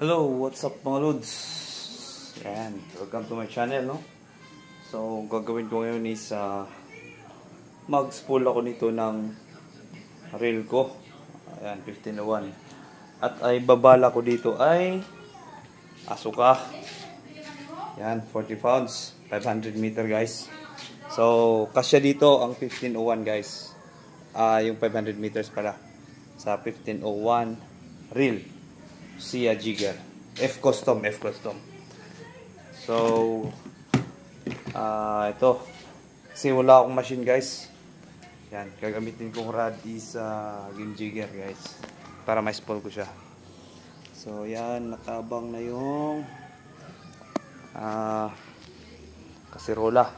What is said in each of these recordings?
Hello, what's up mga lods? Ayan, welcome to my channel, no? So, gagawin ko ngayon is mag-spool ako nito ng reel ko. Ayan, 1501. At ay babala ko dito ay asuka. Ayan, 40 pounds, 500 meter guys. So, kasya dito ang 1501 guys. Yung 500 meters pala. Sa 1501 reel. Sia Jigger. F custom. So, ito. Kasi wala akong machine guys. Yan, gagamitin kong rod is game jigger guys. Para ma-spool ko siya. So, yan, nakabang na yung kasirola.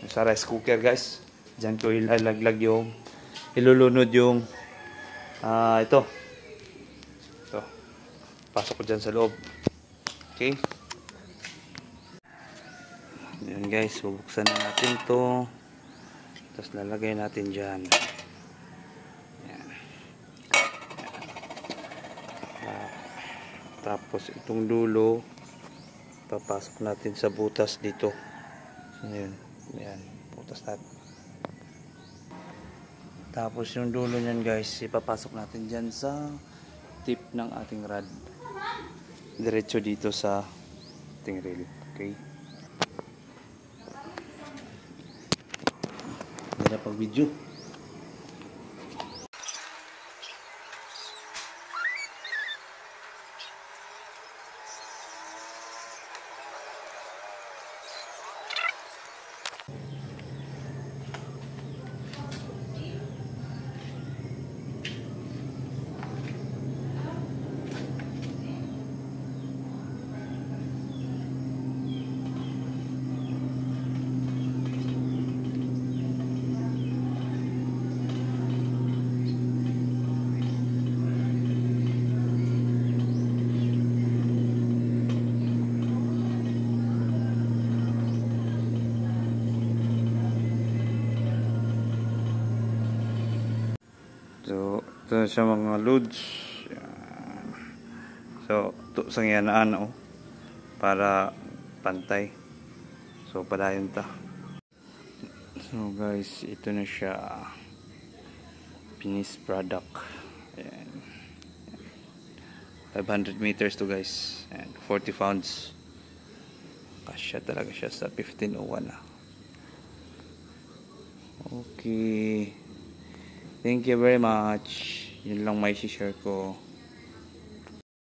Yung sa rice cooker guys. Diyan ko ilalaglag yung ilulunod yung ito. Pasok ko dyan sa loob. Okay. Ayan guys, bubuksan na natin to. Tapos lalagay natin dyan. Ayan. Tapos itong dulo papasok natin sa butas dito. Ayan. Ayan. Butas natin. Tapos yung dulo nyan guys, ipapasok natin dyan sa tip ng ating rod. Diretso dito sa ating reel. Okay. Hindi na pag video. So, ito siya mga loads. So, ito sa ngiyanaan para pantay. So, padayon ta. So, guys, ito na siya. Finished product. Ayan. 500 meters to guys. And 40 pounds. Kasya talaga siya sa 1501 . Okay. Thank you very much. Yun lang may share ko.